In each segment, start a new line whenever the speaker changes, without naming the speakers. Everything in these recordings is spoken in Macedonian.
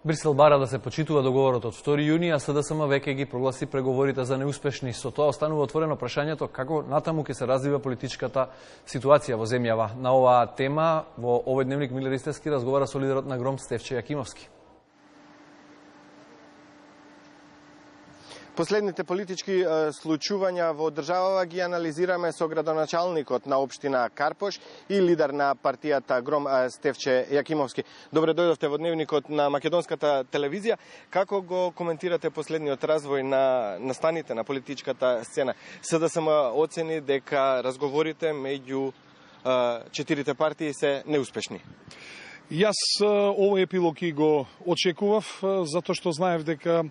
Брисел бара да се почитува договорот од 2 јуни, а СДСМ веќе ги прогласи преговорите за неуспешни. Со тоа останува отворено прашањето како натаму ќе се развива политичката ситуација во земјава. На оваа тема во овој дневник Миле Ристевски разговара со лидерот на Гром Стефче Јакимовски.
Последните политички случувања во државава ги анализираме со градоначалникот на општина Карпош и лидер на партијата Гром Стефче Јакимовски. Добре дојдовте во дневникот на Македонската телевизија. Како го коментирате последниот развој на настаните на политичката сцена? СДСМ оцени дека разговорите меѓу четирите партии се неуспешни.
Јас овој епилог и го очекував, затоа што знаев дека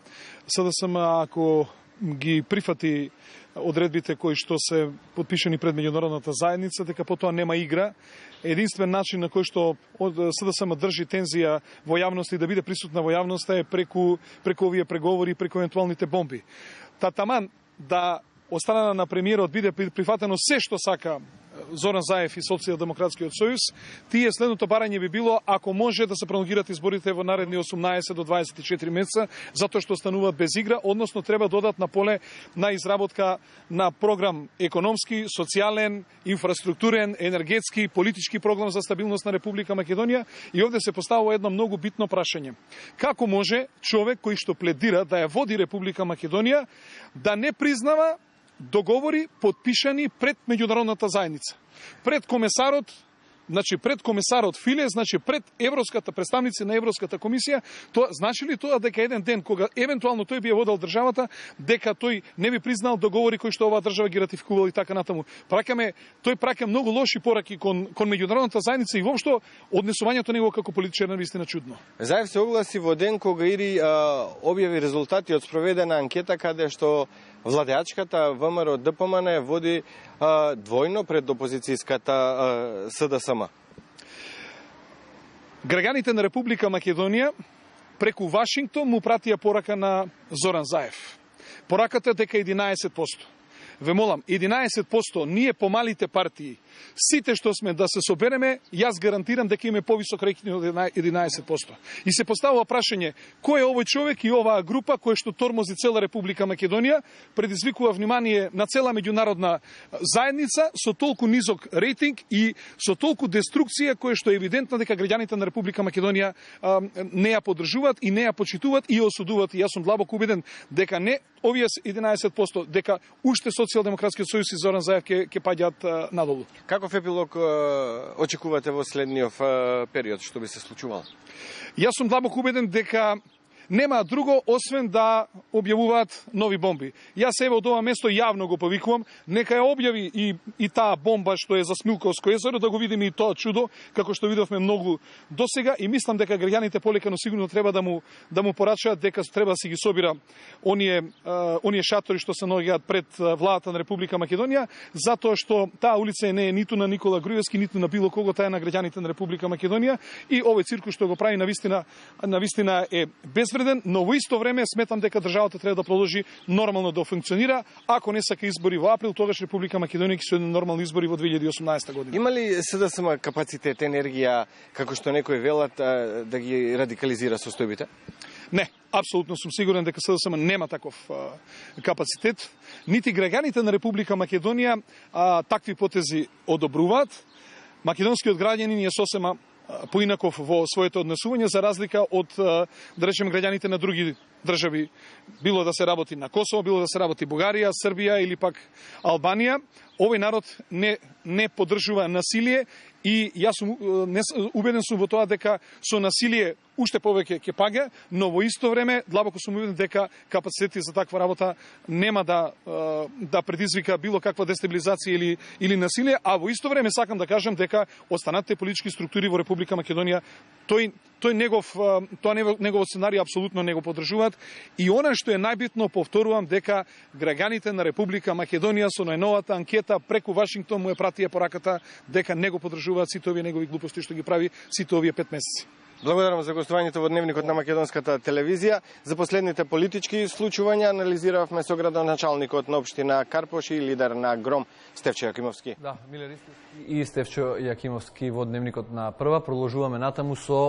СДСМ ако ги прифати одредбите кои што се подпишани пред меѓународната заедница, дека потоа нема игра. Единствен начин на кој што СДСМ држи тензија во јавност и да биде присутна во јавноста е преку овие преговори, преку евентуалните бомби. Таман да од страна на премиерот биде прифатено се што сака Зоран Заев и Социјалдемократскиот сојуз, тие следното барање би било ако може да се пролонгират изборите во наредни 18 до 24 месеца, затоа што остануваат без игра, односно треба додат на поле на изработка на програм економски, социјален, инфраструктурен, енергетски, политички програм за стабилност на Република Македонија и овде се поставува едно многу битно прашање. Како може човек кој што пледира да ја води Република Македонија да не признава договори подпишани пред меѓународната заедница, пред комесарот, пред комесарот Филе, пред европската представници на Европската комисија, тоа значи ли тоа дека еден ден кога евентуално тој би ја водел државата, дека тој не би признал договори кои што оваа држава ги ратификувала и така натаму. Тој праќа многу лоши пораки кон меѓународната заедница и воопшто однесувањето него како политичар навистина чудно.
Заев се огласи во ден кога ИРИ објави резултати од спроведена анкета каде што владеачката ВМРО ДПМН води двојно пред опозицијската СДСМ.
Граѓаните на Република Македонија преку Вашингтон му пратија порака на Зоран Заев. Пораката дека 11%. Ве молам, 11% ние помалите партии, сите што сме да се собереме, јас гарантирам дека има повисок рейтинг од 11%. И се поставува прашање, кој е овој човек и оваа група која што тормози цела Република Македонија, предизвикува внимание на цела меѓународна заедница со толку низок рейтинг и со толку деструкција која што е евидентно дека граѓаните на Република Македонија не ја поддржуваат и не ја почитуваат и осудуваат. И јас сум длабоко убеден дека не овие 11%, дека уште Социјалдемократскиот сојуз и Зоран Заев ќе паѓаат надолу.
Каков епилог очекувате во следниот период, што би се случувало?
Јас сум длабоко убеден дека нема друго освен да објавуваат нови бомби. Јас еве од ова место јавно го повикувам, нека ја објави и таа бомба што е за Смилковско езеро, да го видиме и тоа чудо, како што видовме многу досега и мислам дека граѓаните полека, но сигурно треба да му порачаат дека треба да си ги собира оние шатори што се наоѓаат пред владата на Република Македонија, затоа што таа улица не е ниту на Никола Груевски, ниту на било кого, таа е на граѓаните на Република Македонија и овој циркус што го прави навистина е безвреден. Но во исто време сметам дека државата треба да продолжи нормално да функционира. Ако не сака избори во април, тогаш Република Македонија ќе се одат нормални избори во 2018 година.
Има ли СДСМ капацитет, енергија, како што некои велат, да ги радикализира состојбите?
Не, апсолутно сум сигурен дека СДСМ нема таков капацитет. Нити граѓаните на Република Македонија такви потези одобруваат. Македонскиот граѓанин е сосема поинаков во своето однесување, за разлика од, да речем, граѓаните на други држави, било да се работи на Косово, било да се работи Бугарија, Србија или пак Албанија. Овој народ не поддржува насилие и јас сум убеден сум во тоа дека со насилие уште повеќе ќе паѓа, но во исто време длабоко сум убеден дека капацитети за таква работа нема да предизвика било каква дестабилизација или насилие, а во исто време сакам да кажам дека останатите политички структури во Република Македонија тој негово сценарij апсолутно не го поддржуваат и она што е најбитно, повторувам дека граѓаните на Република Македонија со најновата анкета преку Вашингтон му е пратија пораката дека не го поддржуваат сите овие негови глупости што ги прави сите овие 5 месеци.
Благодарам за гостувањето во дневникот на Македонската телевизија. За последните политички случувања анализиравме со градоначалникот на општина Карпош и лидер на Гром Стефче Јакимовски.
Да, Миле Ристевски и Стефче Јакимовски во дневникот на Прва. Продолжуваме натаму со